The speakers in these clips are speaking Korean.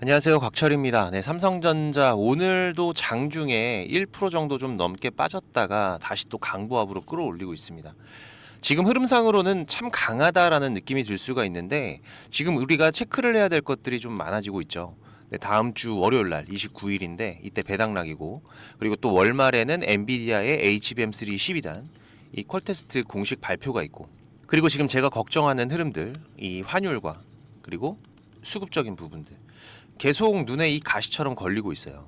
안녕하세요. 곽철입니다. 네, 삼성전자 오늘도 장중에 1% 정도 좀 넘게 빠졌다가 다시 또 강보합으로 끌어올리고 있습니다. 지금 흐름상으로는 참 강하다라는 느낌이 들 수가 있는데 지금 우리가 체크를 해야 될 것들이 좀 많아지고 있죠. 네, 다음 주 월요일 날 29일인데 이때 배당락이고, 그리고 또 월말에는 엔비디아의 HBM3 12단 이 퀄테스트 공식 발표가 있고, 그리고 지금 제가 걱정하는 흐름들, 이 환율과 그리고 수급적인 부분들 계속 눈에 이 가시처럼 걸리고 있어요.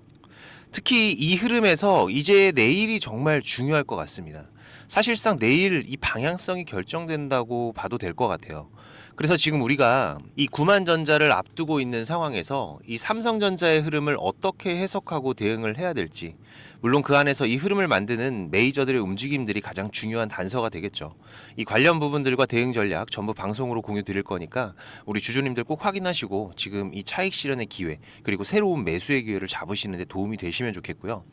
특히 이 흐름에서 이제 내일이 정말 중요할 것 같습니다. 사실상 내일 이 방향성이 결정된다고 봐도 될 것 같아요. 그래서 지금 우리가 이 구만전자를 앞두고 있는 상황에서 이 삼성전자의 흐름을 어떻게 해석하고 대응을 해야 될지, 물론 그 안에서 이 흐름을 만드는 메이저들의 움직임들이 가장 중요한 단서가 되겠죠. 이 관련 부분들과 대응 전략 전부 방송으로 공유 드릴 거니까 우리 주주님들 꼭 확인하시고 지금 이 차익 실현의 기회, 그리고 새로운 매수의 기회를 잡으시는 데 도움이 되시면 좋겠고요.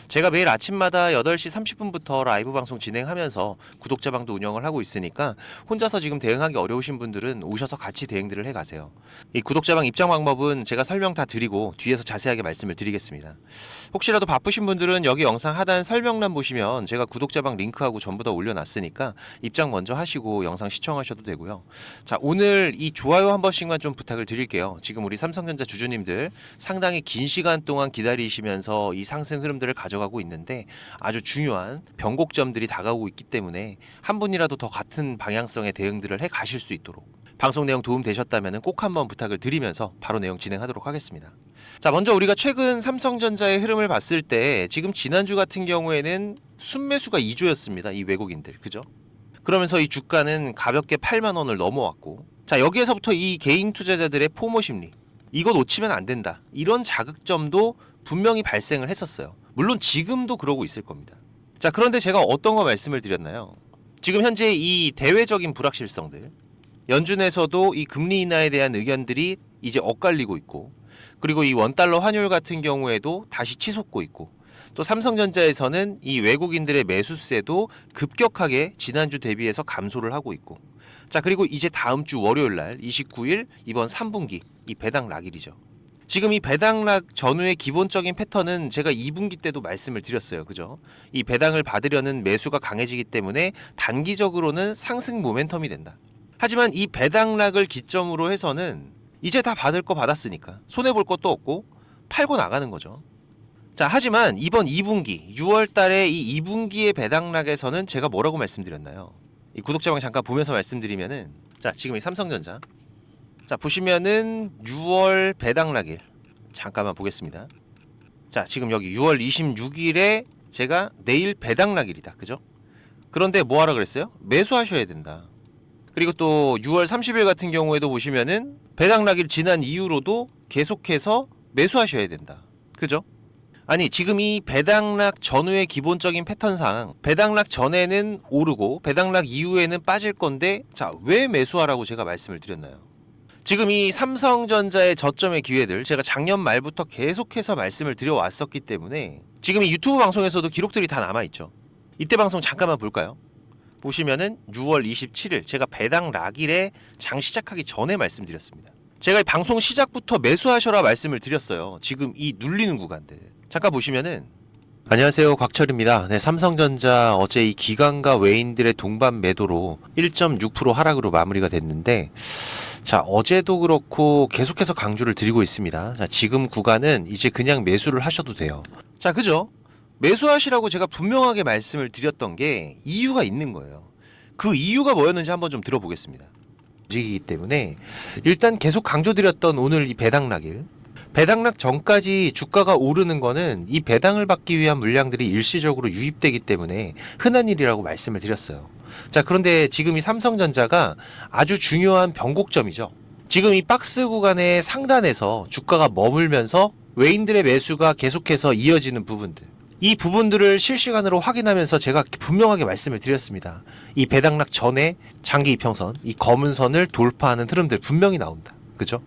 제가 매일 아침마다 8시 30분부터 라이브 방송 진행하면서 구독자방도 운영을 하고 있으니까 혼자서 지금 대응하기 어려우신 분들은 오셔서 같이 대응들을 해가세요. 이 구독자방 입장 방법은 제가 설명 다 드리고 뒤에서 자세하게 말씀을 드리겠습니다. 혹시라도 바쁘신 분들은 여기 영상 하단 설명란 보시면 제가 구독자방 링크하고 전부 다 올려놨으니까 입장 먼저 하시고 영상 시청하셔도 되고요. 자, 오늘 이 좋아요 한 번씩만 좀 부탁을 드릴게요. 지금 우리 삼성전자 주주님들 상당히 긴 시간 동안 기다리시면서 이 상승 흐름들을 가져가고 있는데 아주 중요한 변곡점들이 다가오고 있기 때문에 한 분이라도 더 같은 방향성의 대응들을 해 가실 수 있도록 방송 내용 도움 되셨다면 꼭 한번 부탁을 드리면서 바로 내용 진행하도록 하겠습니다. 자, 먼저 우리가 최근 삼성전자의 흐름을 봤을 때 지금 지난주 같은 경우에는 순매수가 2조였습니다. 이 외국인들, 그죠? 그러면서 이 주가는 가볍게 8만 원을 넘어왔고, 자, 여기에서부터 이 개인 투자자들의 포모 심리, 이거 놓치면 안 된다, 이런 자극점도 분명히 발생을 했었어요. 물론 지금도 그러고 있을 겁니다. 자, 그런데 제가 어떤 거 말씀을 드렸나요? 지금 현재 이 대외적인 불확실성들, 연준에서도 이 금리 인하에 대한 의견들이 이제 엇갈리고 있고, 그리고 이 원달러 환율 같은 경우에도 다시 치솟고 있고, 또 삼성전자에서는 이 외국인들의 매수세도 급격하게 지난주 대비해서 감소를 하고 있고, 자, 그리고 이제 다음 주 월요일 날 29일 이번 3분기 이 배당락일이죠. 지금 이 배당락 전후의 기본적인 패턴은 제가 2분기 때도 말씀을 드렸어요. 그죠? 이 배당을 받으려는 매수가 강해지기 때문에 단기적으로는 상승 모멘텀이 된다. 하지만 이 배당락을 기점으로 해서는 이제 다 받을 거 받았으니까 손해볼 것도 없고 팔고 나가는 거죠. 자, 하지만 이번 2분기 6월 달에 이 2분기의 배당락에서는 제가 뭐라고 말씀드렸나요? 이 구독자방 잠깐 보면서 말씀드리면은, 자, 지금 이 삼성전자, 자, 보시면은 6월 배당락일 잠깐만 보겠습니다. 자, 지금 여기 6월 26일에 제가 내일 배당락일이다, 그죠? 그런데 뭐 하라 그랬어요? 매수하셔야 된다. 그리고 또 6월 30일 같은 경우에도 보시면은 배당락일 지난 이후로도 계속해서 매수하셔야 된다, 그죠? 아니, 지금 이 배당락 전후의 기본적인 패턴상 배당락 전에는 오르고 배당락 이후에는 빠질 건데, 자, 왜 매수하라고 제가 말씀을 드렸나요? 지금 이 삼성전자의 저점의 기회들 제가 작년 말부터 계속해서 말씀을 드려왔었기 때문에 지금 이 유튜브 방송에서도 기록들이 다 남아있죠. 이때 방송 잠깐만 볼까요? 보시면은 6월 27일 제가 배당락일에 장 시작하기 전에 말씀드렸습니다. 제가 이 방송 시작부터 매수하셔라 말씀을 드렸어요. 지금 이 눌리는 구간들 잠깐 보시면은, 안녕하세요, 곽철입니다. 네, 삼성전자 어제 이 기관과 외인들의 동반 매도로 1.6% 하락으로 마무리가 됐는데, 자, 어제도 그렇고 계속해서 강조를 드리고 있습니다. 자, 지금 구간은 이제 그냥 매수를 하셔도 돼요. 자, 그죠? 매수하시라고 제가 분명하게 말씀을 드렸던 게 이유가 있는 거예요. 그 이유가 뭐였는지 한번 좀 들어보겠습니다. 이기 때문에 일단 계속 강조드렸던 오늘 이 배당락일, 배당락 전까지 주가가 오르는 거는 이 배당을 받기 위한 물량들이 일시적으로 유입되기 때문에 흔한 일이라고 말씀을 드렸어요. 자, 그런데 지금 이 삼성전자가 아주 중요한 변곡점이죠. 지금 이 박스 구간의 상단에서 주가가 머물면서 외인들의 매수가 계속해서 이어지는 부분들, 이 부분들을 실시간으로 확인하면서 제가 분명하게 말씀을 드렸습니다. 이 배당락 전에 장기 이평선, 이 검은 선을 돌파하는 흐름들 분명히 나온다, 그죠?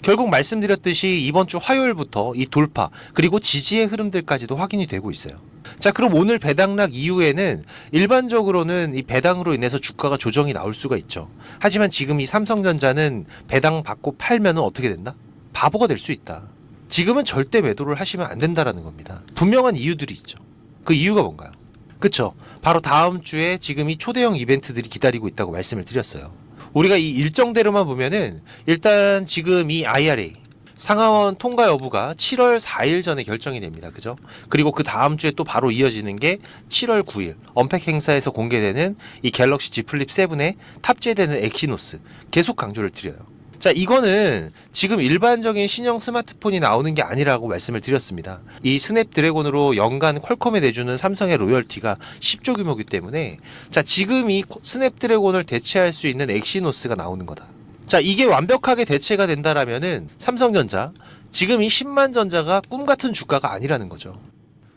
결국 말씀드렸듯이 이번 주 화요일부터 이 돌파 그리고 지지의 흐름들까지도 확인이 되고 있어요. 자, 그럼 오늘 배당락 이후에는 일반적으로는 이 배당으로 인해서 주가가 조정이 나올 수가 있죠. 하지만 지금 이 삼성전자는 배당 받고 팔면은 어떻게 된다? 바보가 될 수 있다. 지금은 절대 매도를 하시면 안 된다라는 겁니다. 분명한 이유들이 있죠. 그 이유가 뭔가요? 그쵸? 바로 다음 주에 지금 이 초대형 이벤트들이 기다리고 있다고 말씀을 드렸어요. 우리가 이 일정대로만 보면은 일단 지금 이 IRA 상하원 통과 여부가 7월 4일 전에 결정이 됩니다. 그죠? 그리고 그 다음 주에 또 바로 이어지는 게 7월 9일 언팩 행사에서 공개되는 이 갤럭시 Z 플립 7에 탑재되는 엑시노스, 계속 강조를 드려요. 자, 이거는 지금 일반적인 신형 스마트폰이 나오는 게 아니라고 말씀을 드렸습니다. 이 스냅드래곤으로 연간 퀄컴에 내주는 삼성의 로열티가 10조 규모이기 때문에 자, 지금 이 스냅드래곤을 대체할 수 있는 엑시노스가 나오는 거다. 자, 이게 완벽하게 대체가 된다라면은 삼성전자, 지금 이 10만 전자가 꿈 같은 주가가 아니라는 거죠.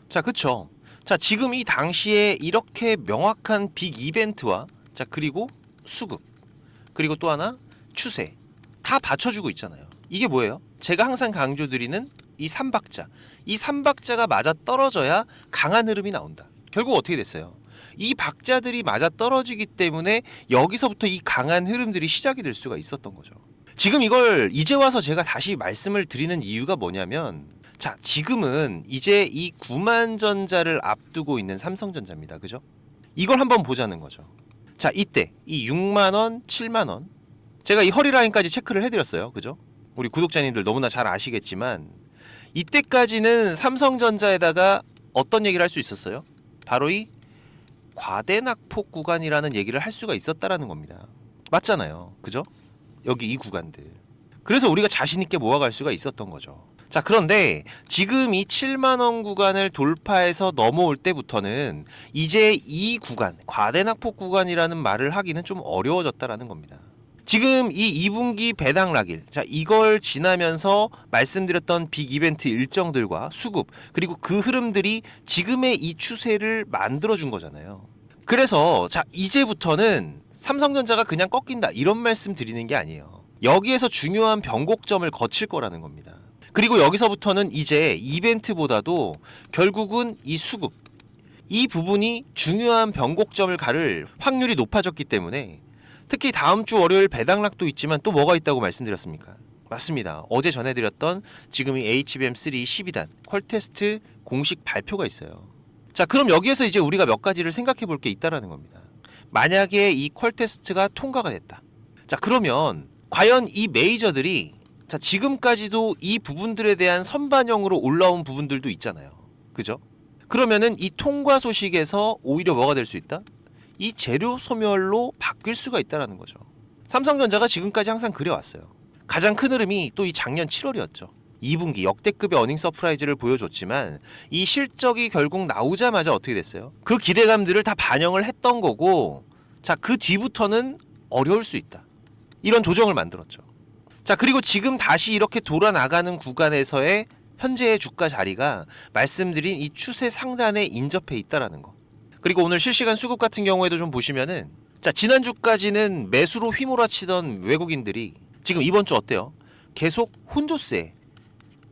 자, 그쵸. 자, 지금 이 당시에 이렇게 명확한 빅 이벤트와 자, 그리고 수급, 그리고 또 하나 추세 다 받쳐주고 있잖아요. 이게 뭐예요? 제가 항상 강조드리는 이 3박자. 이 3박자가 맞아 떨어져야 강한 흐름이 나온다. 결국 어떻게 됐어요? 이 박자들이 맞아 떨어지기 때문에 여기서부터 이 강한 흐름들이 시작이 될 수가 있었던 거죠. 지금 이걸 이제 와서 제가 다시 말씀을 드리는 이유가 뭐냐면 자, 지금은 이제 이 9만 전자를 앞두고 있는 삼성전자입니다. 그죠? 이걸 한번 보자는 거죠. 자, 이때 이 6만 원, 7만 원 제가 이 허리라인까지 체크를 해드렸어요. 그죠? 우리 구독자님들 너무나 잘 아시겠지만 이때까지는 삼성전자에다가 어떤 얘기를 할 수 있었어요? 바로 이 과대낙폭 구간이라는 얘기를 할 수가 있었다라는 겁니다. 맞잖아요. 그죠? 여기 이 구간들. 그래서 우리가 자신 있게 모아갈 수가 있었던 거죠. 자, 그런데 지금 이 7만 원 구간을 돌파해서 넘어올 때부터는 이제 이 구간, 과대낙폭 구간이라는 말을 하기는 좀 어려워졌다라는 겁니다. 지금 이 2분기 배당 락일, 자, 이걸 지나면서 말씀드렸던 빅 이벤트 일정들과 수급, 그리고 그 흐름들이 지금의 이 추세를 만들어준 거잖아요. 그래서 자, 이제부터는 삼성전자가 그냥 꺾인다 이런 말씀 드리는 게 아니에요. 여기에서 중요한 변곡점을 거칠 거라는 겁니다. 그리고 여기서부터는 이제 이벤트보다도 결국은 이 수급, 이 부분이 중요한 변곡점을 가를 확률이 높아졌기 때문에 특히 다음 주 월요일 배당락도 있지만 또 뭐가 있다고 말씀드렸습니까? 맞습니다. 어제 전해드렸던 지금 이 HBM3 12단 퀄테스트 공식 발표가 있어요. 자, 그럼 여기에서 이제 우리가 몇 가지를 생각해 볼 게 있다라는 겁니다. 만약에 이 퀄테스트가 통과가 됐다. 자, 그러면 과연 이 메이저들이 자, 지금까지도 이 부분들에 대한 선반영으로 올라온 부분들도 있잖아요. 그죠? 그러면은 이 통과 소식에서 오히려 뭐가 될 수 있다? 이 재료 소멸로 바뀔 수가 있다는 거죠. 삼성전자가 지금까지 항상 그래왔어요. 가장 큰 흐름이 또 이 작년 7월이었죠. 2분기 역대급의 어닝 서프라이즈를 보여줬지만 이 실적이 결국 나오자마자 어떻게 됐어요? 그 기대감들을 다 반영을 했던 거고 자, 그 뒤부터는 어려울 수 있다. 이런 조정을 만들었죠. 자, 그리고 지금 다시 이렇게 돌아나가는 구간에서의 현재의 주가 자리가 말씀드린 이 추세 상단에 인접해 있다라는 거. 그리고 오늘 실시간 수급 같은 경우에도 좀 보시면은 자, 지난주까지는 매수로 휘몰아치던 외국인들이 지금 이번 주 어때요? 계속 혼조세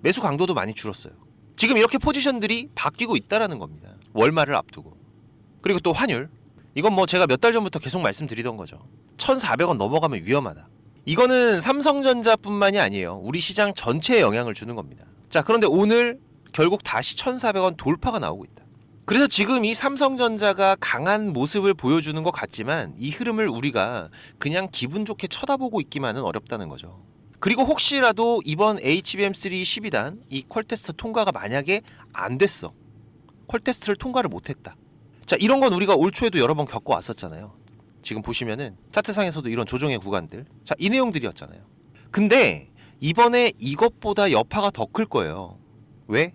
매수 강도도 많이 줄었어요. 지금 이렇게 포지션들이 바뀌고 있다라는 겁니다. 월말을 앞두고. 그리고 또 환율. 이건 뭐 제가 몇 달 전부터 계속 말씀드리던 거죠. 1,400원 넘어가면 위험하다. 이거는 삼성전자뿐만이 아니에요. 우리 시장 전체에 영향을 주는 겁니다. 자, 그런데 오늘 결국 다시 1,400원 돌파가 나오고 있다. 그래서 지금 이 삼성전자가 강한 모습을 보여주는 것 같지만 이 흐름을 우리가 그냥 기분 좋게 쳐다보고 있기만은 어렵다는 거죠. 그리고 혹시라도 이번 HBM3 12단 이 퀄테스트 통과가 만약에 안 됐어. 퀄테스트를 통과를 못했다. 자, 이런 건 우리가 올 초에도 여러 번 겪어왔었잖아요. 지금 보시면은 차트상에서도 이런 조정의 구간들, 자, 이 내용들이었잖아요. 근데 이번에 이것보다 여파가 더 클 거예요. 왜?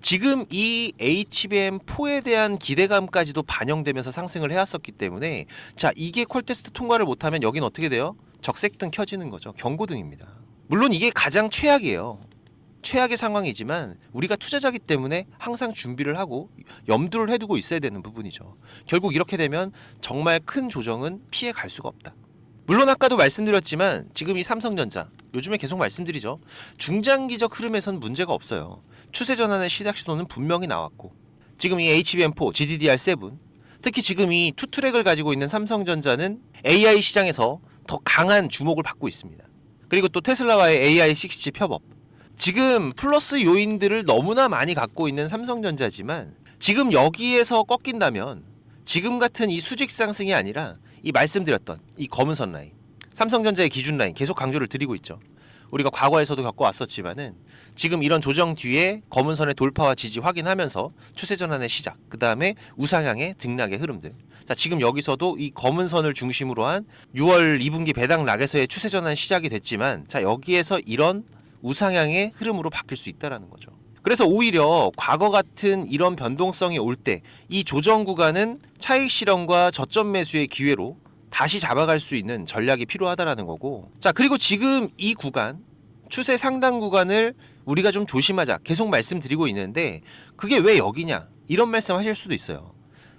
지금 이 HBM4에 대한 기대감까지도 반영되면서 상승을 해왔었기 때문에 자, 이게 퀄테스트 통과를 못하면 여긴 어떻게 돼요? 적색등 켜지는 거죠. 경고등입니다. 물론 이게 가장 최악이에요. 최악의 상황이지만 우리가 투자자기 때문에 항상 준비를 하고 염두를 해두고 있어야 되는 부분이죠. 결국 이렇게 되면 정말 큰 조정은 피해 갈 수가 없다. 물론 아까도 말씀드렸지만 지금 이 삼성전자 요즘에 계속 말씀드리죠. 중장기적 흐름에선 문제가 없어요. 추세 전환의 시작 신호는 분명히 나왔고 지금 이 HBM4, GDDR7 특히 지금 이 투트랙을 가지고 있는 삼성전자는 AI 시장에서 더 강한 주목을 받고 있습니다. 그리고 또 테슬라와의 AI6칩 협업 지금 플러스 요인들을 너무나 많이 갖고 있는 삼성전자지만 지금 여기에서 꺾인다면 지금 같은 이 수직 상승이 아니라 이 말씀드렸던 이 검은 선 라인, 삼성전자의 기준 라인 계속 강조를 드리고 있죠. 우리가 과거에서도 겪어왔었지만은 지금 이런 조정 뒤에 검은 선의 돌파와 지지 확인하면서 추세 전환의 시작, 그 다음에 우상향의 등락의 흐름들. 자, 지금 여기서도 이 검은 선을 중심으로 한 6월 2분기 배당 락에서의 추세 전환 시작이 됐지만, 자, 여기에서 이런 우상향의 흐름으로 바뀔 수 있다라는 거죠. 그래서 오히려 과거 같은 이런 변동성이 올 때 이 조정 구간은 차익 실현과 저점 매수의 기회로 다시 잡아갈 수 있는 전략이 필요하다라는 거고. 자, 그리고 지금 이 구간, 추세 상단 구간을 우리가 좀 조심하자 계속 말씀드리고 있는데 그게 왜 여기냐 이런 말씀 하실 수도 있어요.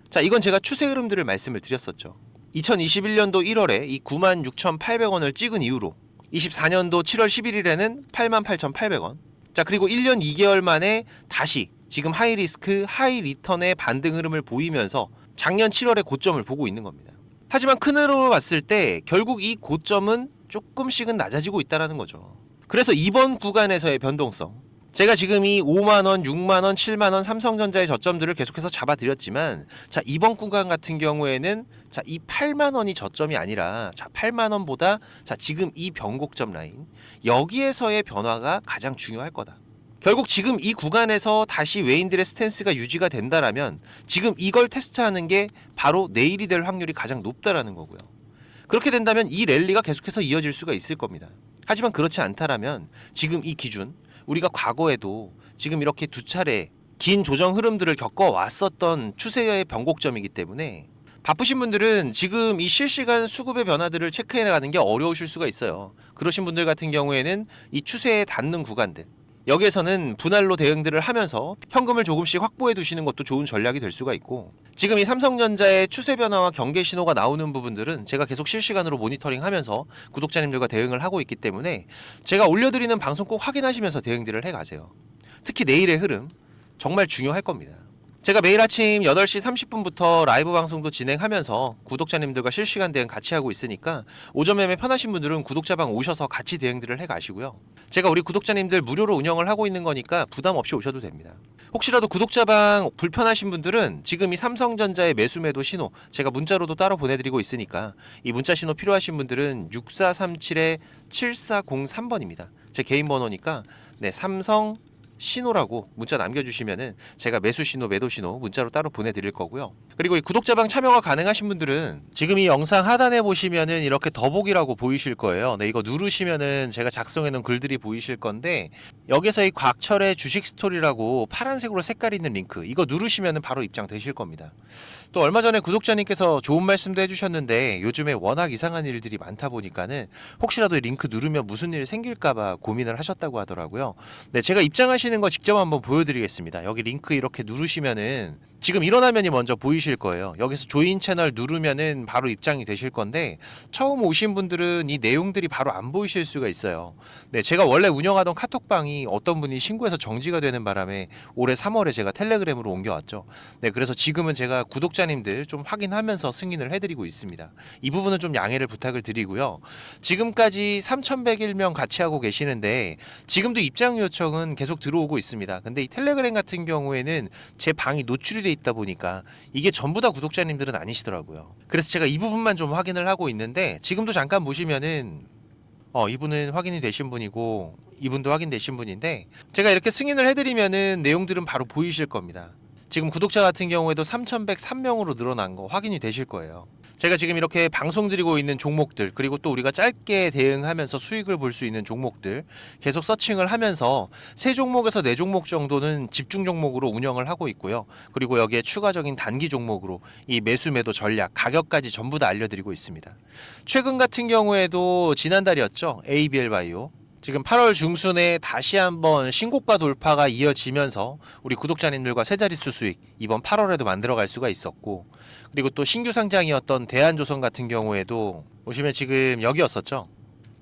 자, 이건 제가 추세 흐름들을 말씀을 드렸었죠. 2021년도 1월에 이 96,800원을 찍은 이후로 24년도 7월 11일에는 88,800원. 자, 그리고 1년 2개월 만에 다시 지금 하이 리스크 하이 리턴의 반등 흐름을 보이면서 작년 7월에 고점을 보고 있는 겁니다. 하지만 큰 흐름으로 봤을 때 결국 이 고점은 조금씩은 낮아지고 있다는 거죠. 그래서 이번 구간에서의 변동성, 제가 지금 이 5만원, 6만원, 7만원 삼성전자의 저점들을 계속해서 잡아드렸지만, 자, 이번 구간 같은 경우에는 자, 이 8만원이 저점이 아니라 자, 8만원보다 자, 지금 이 변곡점 라인, 여기에서의 변화가 가장 중요할 거다. 결국 지금 이 구간에서 다시 외인들의 스탠스가 유지가 된다라면 지금 이걸 테스트하는 게 바로 내일이 될 확률이 가장 높다라는 거고요. 그렇게 된다면 이 랠리가 계속해서 이어질 수가 있을 겁니다. 하지만 그렇지 않다라면 지금 이 기준, 우리가 과거에도 지금 이렇게 두 차례 긴 조정 흐름들을 겪어왔었던 추세의 변곡점이기 때문에 바쁘신 분들은 지금 이 실시간 수급의 변화들을 체크해 나가는 게 어려우실 수가 있어요. 그러신 분들 같은 경우에는 이 추세에 닿는 구간들, 여기에서는 분할로 대응들을 하면서 현금을 조금씩 확보해 두시는 것도 좋은 전략이 될 수가 있고, 지금 이 삼성전자의 추세 변화와 경계 신호가 나오는 부분들은 제가 계속 실시간으로 모니터링하면서 구독자님들과 대응을 하고 있기 때문에 제가 올려드리는 방송 꼭 확인하시면서 대응들을 해가세요. 특히 내일의 흐름 정말 중요할 겁니다. 제가 매일 아침 8시 30분부터 라이브 방송도 진행하면서 구독자님들과 실시간 대응 같이 하고 있으니까 오전 매매 편하신 분들은 구독자방 오셔서 같이 대응들을 해가시고요. 제가 우리 구독자님들 무료로 운영을 하고 있는 거니까 부담 없이 오셔도 됩니다. 혹시라도 구독자방 불편하신 분들은 지금 이 삼성전자의 매수 매도 신호 제가 문자로도 따로 보내드리고 있으니까 이 문자 신호 필요하신 분들은 6437-7403번입니다. 제 개인 번호니까 네, 삼성 신호라고 문자 남겨주시면은 제가 매수 신호, 매도 신호 문자로 따로 보내드릴 거고요. 그리고 이 구독자방 참여가 가능하신 분들은 지금 이 영상 하단에 보시면은 이렇게 더보기라고 보이실 거예요. 네, 이거 누르시면은 제가 작성해 놓은 글들이 보이실 건데 여기서 이 곽철의 주식 스토리라고 파란색으로 색깔 있는 링크 이거 누르시면은 바로 입장되실 겁니다. 또 얼마 전에 구독자님께서 좋은 말씀도 해주셨는데 요즘에 워낙 이상한 일들이 많다 보니까는 혹시라도 이 링크 누르면 무슨 일 생길까봐 고민을 하셨다고 하더라고요. 네, 제가 입장하시는 거 직접 한번 보여드리겠습니다. 여기 링크 이렇게 누르시면은 지금 이런 화면이 먼저 보이실 거예요. 여기서 조인 채널 누르면은 바로 입장이 되실 건데 처음 오신 분들은 이 내용들이 바로 안 보이실 수가 있어요. 네, 제가 원래 운영하던 카톡방이 어떤 분이 신고해서 정지가 되는 바람에 올해 3월에 제가 텔레그램으로 옮겨왔죠. 네, 그래서 지금은 제가 구독자님들 좀 확인하면서 승인을 해드리고 있습니다. 이 부분은 좀 양해를 부탁을 드리고요. 지금까지 3,101명 같이 하고 계시는데 지금도 입장 요청은 계속 들어오고 있습니다. 근데 이 텔레그램 같은 경우에는 제 방이 노출이 돼 있다 보니까 이게 전부 다 구독자님들은 아니시더라고요. 그래서 제가 이 부분만 좀 확인을 하고 있는데 지금도 잠깐 보시면은 이분은 확인이 되신 분이고 이분도 확인되신 분인데 제가 이렇게 승인을 해드리면은 내용들은 바로 보이실 겁니다. 지금 구독자 같은 경우에도 3,103명으로 늘어난 거 확인이 되실 거예요. 제가 지금 이렇게 방송 드리고 있는 종목들 그리고 또 우리가 짧게 대응하면서 수익을 볼 수 있는 종목들 계속 서칭을 하면서 3종목에서 4종목 정도는 집중 종목으로 운영을 하고 있고요. 그리고 여기에 추가적인 단기 종목으로 이 매수 매도 전략 가격까지 전부 다 알려드리고 있습니다. 최근 같은 경우에도 지난달이었죠. ABL 바이오 지금 8월 중순에 다시 한번 신고가 돌파가 이어지면서 우리 구독자님들과 세 자릿수 수익 이번 8월에도 만들어갈 수가 있었고, 그리고 또 신규 상장이었던 대한조선 같은 경우에도 보시면 지금 여기였었죠.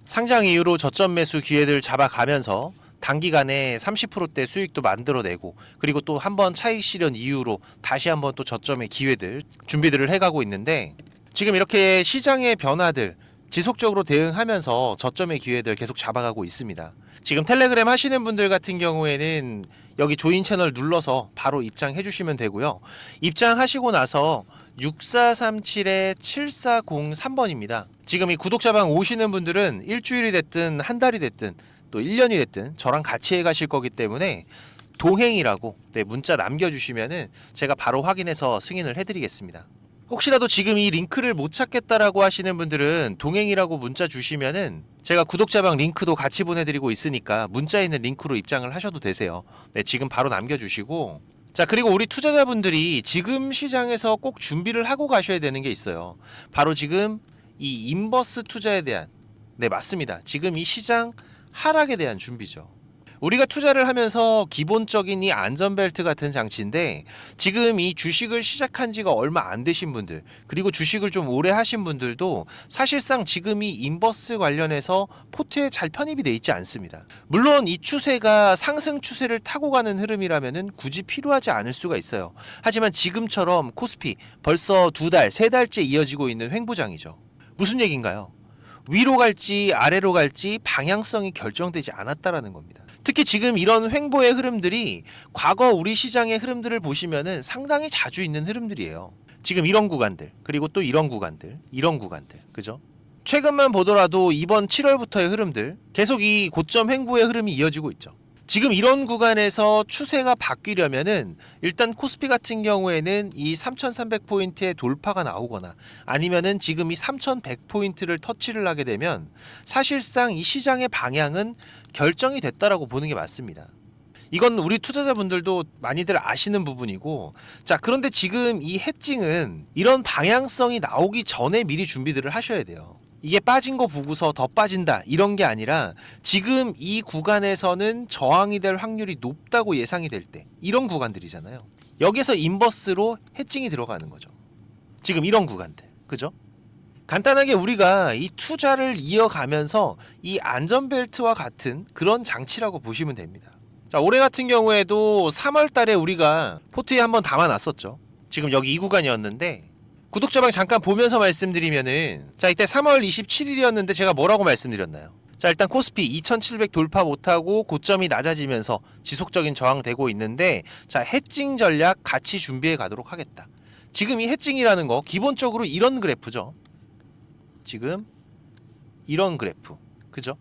상장 이후로 저점 매수 기회들 잡아가면서 단기간에 30%대 수익도 만들어내고, 그리고 또 한번 차익 실현 이후로 다시 한번 또 저점의 기회들 준비들을 해가고 있는데 지금 이렇게 시장의 변화들 지속적으로 대응하면서 저점의 기회들 계속 잡아가고 있습니다. 지금 텔레그램 하시는 분들 같은 경우에는 여기 조인 채널 눌러서 바로 입장해 주시면 되고요. 입장하시고 나서 6437-7403번입니다. 지금 이 구독자방 오시는 분들은 일주일이 됐든 한 달이 됐든 또 1년이 됐든 저랑 같이 해 가실 거기 때문에 동행이라고 문자 남겨주시면은 제가 바로 확인해서 승인을 해드리겠습니다. 혹시라도 지금 이 링크를 못 찾겠다라고 하시는 분들은 동행이라고 문자 주시면은 제가 구독자방 링크도 같이 보내드리고 있으니까 문자에 있는 링크로 입장을 하셔도 되세요. 네, 지금 바로 남겨주시고, 자, 그리고 우리 투자자분들이 지금 시장에서 꼭 준비를 하고 가셔야 되는 게 있어요. 바로 지금 이 인버스 투자에 대한, 네, 맞습니다. 지금 이 시장 하락에 대한 준비죠. 우리가 투자를 하면서 기본적인 이 안전벨트 같은 장치인데, 지금 이 주식을 시작한 지가 얼마 안 되신 분들, 그리고 주식을 좀 오래 하신 분들도 사실상 지금 이 인버스 관련해서 포트에 잘 편입이 돼 있지 않습니다. 물론 이 추세가 상승 추세를 타고 가는 흐름이라면은 굳이 필요하지 않을 수가 있어요. 하지만 지금처럼 코스피 벌써 2달, 3달째 이어지고 있는 횡보장이죠. 무슨 얘기인가요? 위로 갈지 아래로 갈지 방향성이 결정되지 않았다라는 겁니다. 특히 지금 이런 횡보의 흐름들이 과거 우리 시장의 흐름들을 보시면은 상당히 자주 있는 흐름들이에요. 지금 이런 구간들, 그리고 또 이런 구간들, 그죠? 최근만 보더라도 이번 7월부터의 흐름들, 계속 이 고점 횡보의 흐름이 이어지고 있죠. 지금 이런 구간에서 추세가 바뀌려면은 일단 코스피 같은 경우에는 이 3,300포인트의 돌파가 나오거나 아니면은 지금 이 3,100포인트를 터치를 하게 되면 사실상 이 시장의 방향은 결정이 됐다라고 보는 게 맞습니다. 이건 우리 투자자분들도 많이들 아시는 부분이고, 자, 그런데 지금 이 해칭은 이런 방향성이 나오기 전에 미리 준비들을 하셔야 돼요. 이게 빠진 거 보고서 더 빠진다 이런 게 아니라 지금 이 구간에서는 저항이 될 확률이 높다고 예상이 될 때, 이런 구간들이잖아요. 여기서 인버스로 해칭이 들어가는 거죠. 지금 이런 구간들, 그죠? 간단하게 우리가 이 투자를 이어가면서 이 안전벨트와 같은 그런 장치라고 보시면 됩니다. 자, 올해 같은 경우에도 3월 달에 우리가 포트에 한번 담아놨었죠. 지금 여기 이 구간이었는데, 구독자방 잠깐 보면서 말씀드리면은, 자, 이때 3월 27일이었는데 제가 뭐라고 말씀드렸나요? 자, 일단 코스피 2700 돌파 못하고 고점이 낮아지면서 지속적인 저항되고 있는데, 자, 해칭 전략 같이 준비해 가도록 하겠다. 지금 이 해칭이라는 거 기본적으로 이런 그래프죠. 지금 이런 그래프, 그죠?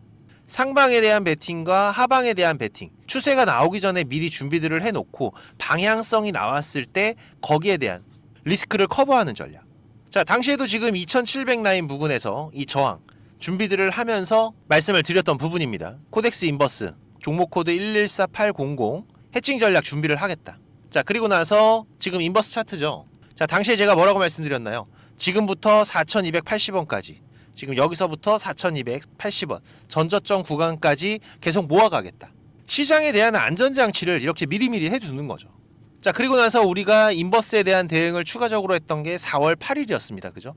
상방에 대한 베팅과 하방에 대한 베팅, 추세가 나오기 전에 미리 준비들을 해놓고 방향성이 나왔을 때 거기에 대한 리스크를 커버하는 전략. 자, 당시에도 지금 2700 라인 부근에서 이 저항 준비들을 하면서 말씀을 드렸던 부분입니다. 코덱스 인버스 종목 코드 114800 해칭 전략 준비를 하겠다. 자, 그리고 나서 지금 인버스 차트죠. 자, 당시에 제가 뭐라고 말씀드렸나요? 지금부터 4280원까지, 지금 여기서부터 4280원 전저점 구간까지 계속 모아가겠다. 시장에 대한 안전장치를 이렇게 미리미리 해두는 거죠. 자, 그리고 나서 우리가 인버스에 대한 대응을 추가적으로 했던 게 4월 8일이었습니다. 그죠?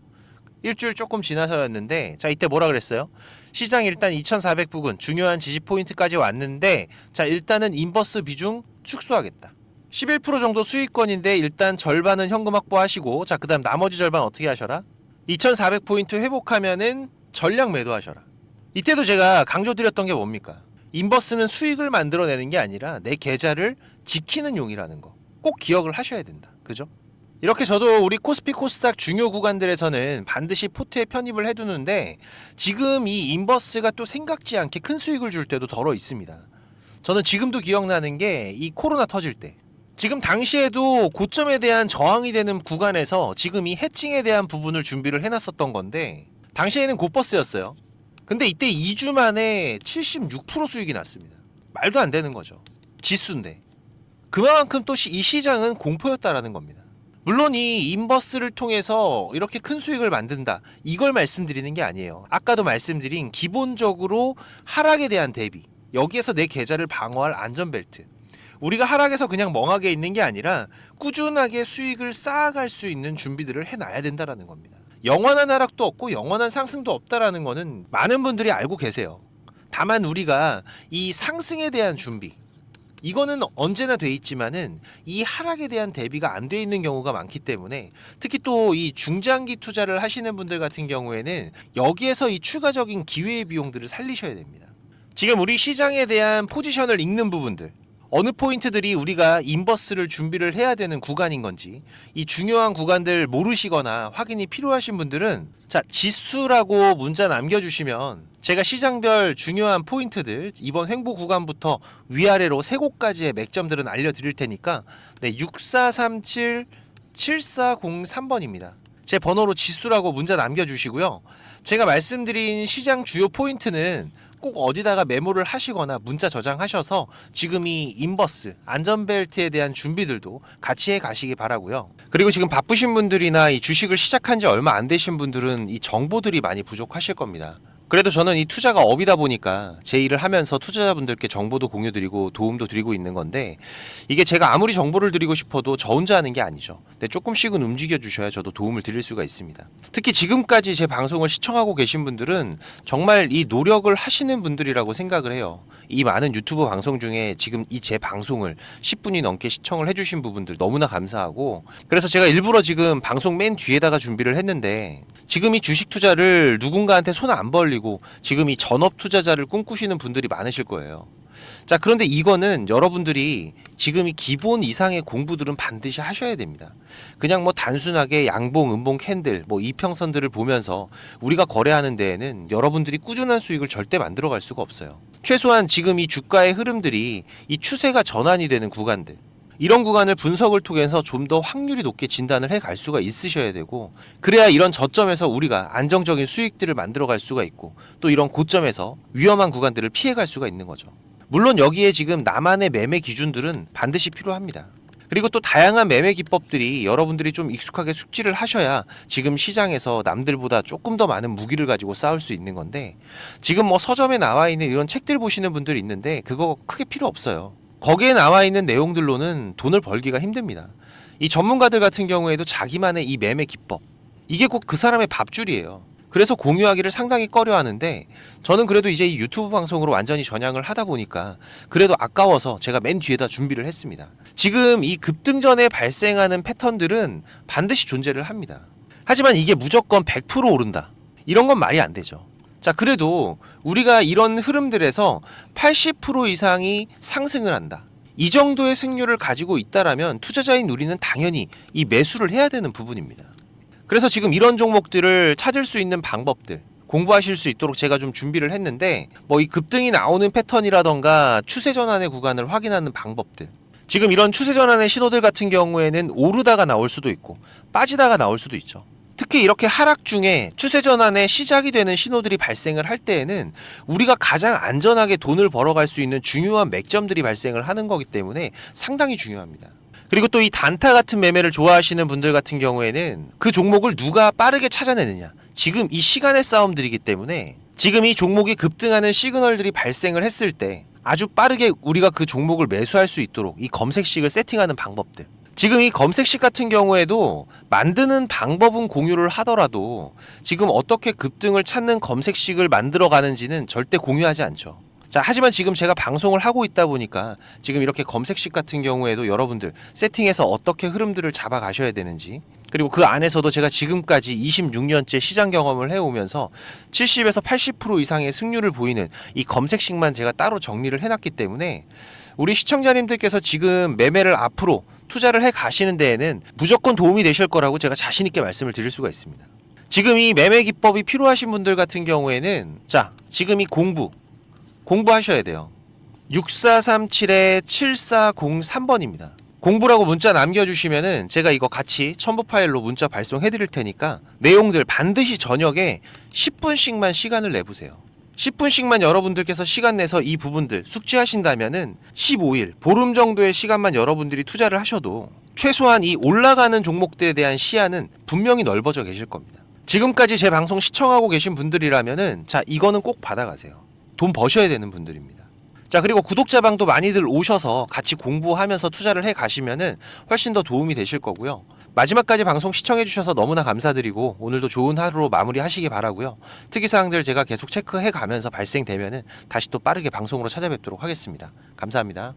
일주일 조금 지나서였는데, 자, 이때 뭐라 그랬어요? 시장 일단 2400 부근 중요한 지지 포인트까지 왔는데, 자, 일단은 인버스 비중 축소하겠다. 11% 정도 수익권인데 일단 절반은 현금 확보하시고, 자, 그다음 나머지 절반 어떻게 하셔라? 2400포인트 회복하면은 전략 매도하셔라. 이때도 제가 강조드렸던 게 뭡니까? 인버스는 수익을 만들어내는 게 아니라 내 계좌를 지키는 용이라는 거 꼭 기억을 하셔야 된다. 그죠? 이렇게 저도 우리 코스피 코스닥 중요 구간들에서는 반드시 포트에 편입을 해두는데, 지금 이 인버스가 또 생각지 않게 큰 수익을 줄 때도 덜어 있습니다. 저는 지금도 기억나는 게 이 코로나 터질 때, 지금 당시에도 고점에 대한 저항이 되는 구간에서 지금 이 해칭에 대한 부분을 준비를 해놨었던 건데, 당시에는 곧버스였어요. 근데 이때 2주 만에 76% 수익이 났습니다. 말도 안 되는 거죠. 지수인데. 그만큼 또 이 시장은 공포였다라는 겁니다. 물론 이 인버스를 통해서 이렇게 큰 수익을 만든다, 이걸 말씀드리는 게 아니에요. 아까도 말씀드린 기본적으로 하락에 대한 대비, 여기에서 내 계좌를 방어할 안전벨트, 우리가 하락에서 그냥 멍하게 있는 게 아니라 꾸준하게 수익을 쌓아갈 수 있는 준비들을 해놔야 된다라는 겁니다. 영원한 하락도 없고 영원한 상승도 없다라는 거는 많은 분들이 알고 계세요. 다만 우리가 이 상승에 대한 준비, 이거는 언제나 돼 있지만은 이 하락에 대한 대비가 안 돼 있는 경우가 많기 때문에 특히 또 이 중장기 투자를 하시는 분들 같은 경우에는 여기에서 이 추가적인 기회의 비용들을 살리셔야 됩니다. 지금 우리 시장에 대한 포지션을 읽는 부분들, 어느 포인트들이 우리가 인버스를 준비를 해야 되는 구간인 건지 이 중요한 구간들 모르시거나 확인이 필요하신 분들은 자, 지수라고 문자 남겨주시면 제가 시장별 중요한 포인트들 이번 횡보 구간부터 위아래로 세 곳까지의 맥점들은 알려드릴 테니까 네, 6437 7403번입니다. 제 번호로 지수라고 문자 남겨주시고요. 제가 말씀드린 시장 주요 포인트는 꼭 어디다가 메모를 하시거나 문자 저장하셔서 지금 이 인버스 안전벨트에 대한 준비들도 같이 해 가시기 바라고요. 그리고 지금 바쁘신 분들이나 이 주식을 시작한 지 얼마 안 되신 분들은 이 정보들이 많이 부족하실 겁니다. 그래도 저는 이 투자가 업이다 보니까 제 일을 하면서 투자자분들께 정보도 공유드리고 도움도 드리고 있는 건데 이게 제가 아무리 정보를 드리고 싶어도 저 혼자 하는 게 아니죠. 근데 조금씩은 움직여 주셔야 저도 도움을 드릴 수가 있습니다. 특히 지금까지 제 방송을 시청하고 계신 분들은 정말 이 노력을 하시는 분들이라고 생각을 해요. 이 많은 유튜브 방송 중에 지금 이 제 방송을 10분이 넘게 시청을 해주신 부분들 너무나 감사하고 그래서 제가 일부러 지금 방송 맨 뒤에다가 준비를 했는데 지금 이 주식 투자를 누군가한테 손 안 벌리고 지금 이 전업 투자자를 꿈꾸시는 분들이 많으실 거예요. 자, 그런데 이거는 여러분들이 지금 이 기본 이상의 공부들은 반드시 하셔야 됩니다. 그냥 뭐 단순하게 양봉, 음봉, 캔들, 뭐 이평선들을 보면서 우리가 거래하는 데에는 여러분들이 꾸준한 수익을 절대 만들어갈 수가 없어요. 최소한 지금 이 주가의 흐름들이 이 추세가 전환이 되는 구간들, 이런 구간을 분석을 통해서 좀 더 확률이 높게 진단을 해 갈 수가 있으셔야 되고 그래야 이런 저점에서 우리가 안정적인 수익들을 만들어 갈 수가 있고 또 이런 고점에서 위험한 구간들을 피해 갈 수가 있는 거죠. 물론 여기에 지금 나만의 매매 기준들은 반드시 필요합니다. 그리고 또 다양한 매매 기법들이 여러분들이 좀 익숙하게 숙지를 하셔야 지금 시장에서 남들보다 조금 더 많은 무기를 가지고 싸울 수 있는 건데 지금 뭐 서점에 나와 있는 이런 책들 보시는 분들이 있는데 그거 크게 필요 없어요. 거기에 나와 있는 내용들로는 돈을 벌기가 힘듭니다. 이 전문가들 같은 경우에도 자기만의 이 매매 기법, 이게 꼭 그 사람의 밥줄이에요. 그래서 공유하기를 상당히 꺼려 하는데 저는 그래도 이제 이 유튜브 방송으로 완전히 전향을 하다 보니까 그래도 아까워서 제가 맨 뒤에다 준비를 했습니다. 지금 이 급등전에 발생하는 패턴들은 반드시 존재를 합니다. 하지만 이게 무조건 100% 오른다, 이런 건 말이 안 되죠. 자, 그래도 우리가 이런 흐름들에서 80% 이상이 상승을 한다, 이 정도의 승률을 가지고 있다라면 투자자인 우리는 당연히 이 매수를 해야 되는 부분입니다. 그래서 지금 이런 종목들을 찾을 수 있는 방법들 공부하실 수 있도록 제가 좀 준비를 했는데 뭐 이 급등이 나오는 패턴이라던가 추세 전환의 구간을 확인하는 방법들, 지금 이런 추세 전환의 신호들 같은 경우에는 오르다가 나올 수도 있고 빠지다가 나올 수도 있죠. 특히 이렇게 하락 중에 추세 전환의 시작이 되는 신호들이 발생을 할 때에는 우리가 가장 안전하게 돈을 벌어갈 수 있는 중요한 맥점들이 발생을 하는 거기 때문에 상당히 중요합니다. 그리고 또 이 단타 같은 매매를 좋아하시는 분들 같은 경우에는 그 종목을 누가 빠르게 찾아내느냐, 지금 이 시간의 싸움들이기 때문에 지금 이 종목이 급등하는 시그널들이 발생을 했을 때 아주 빠르게 우리가 그 종목을 매수할 수 있도록 이 검색식을 세팅하는 방법들, 지금 이 검색식 같은 경우에도 만드는 방법은 공유를 하더라도 지금 어떻게 급등을 찾는 검색식을 만들어 가는지는 절대 공유하지 않죠. 자, 하지만 지금 제가 방송을 하고 있다 보니까 지금 이렇게 검색식 같은 경우에도 여러분들 세팅해서 어떻게 흐름들을 잡아 가셔야 되는지, 그리고 그 안에서도 제가 지금까지 26년째 시장 경험을 해오면서 70에서 80% 이상의 승률을 보이는 이 검색식만 제가 따로 정리를 해놨기 때문에 우리 시청자님들께서 지금 매매를 앞으로 투자를 해 가시는 데에는 무조건 도움이 되실 거라고 제가 자신 있게 말씀을 드릴 수가 있습니다. 지금 이 매매 기법이 필요하신 분들 같은 경우에는 자, 지금 이 공부하셔야 돼요. 6437-7403번입니다. 공부라고 문자 남겨주시면은 제가 이거 같이 첨부 파일로 문자 발송해 드릴 테니까 내용들 반드시 저녁에 10분씩만 시간을 내보세요. 10분씩만 여러분들께서 시간 내서 이 부분들 숙지하신다면은 15일, 보름 정도의 시간만 여러분들이 투자를 하셔도 최소한 이 올라가는 종목들에 대한 시야는 분명히 넓어져 계실 겁니다. 지금까지 제 방송 시청하고 계신 분들이라면은 자, 이거는 꼭 받아가세요. 돈 버셔야 되는 분들입니다. 자, 그리고 구독자방도 많이들 오셔서 같이 공부하면서 투자를 해 가시면은 훨씬 더 도움이 되실 거고요. 마지막까지 방송 시청해 주셔서 너무나 감사드리고 오늘도 좋은 하루로 마무리하시기 바라고요. 특이사항들 제가 계속 체크해 가면서 발생되면은 다시 또 빠르게 방송으로 찾아뵙도록 하겠습니다. 감사합니다.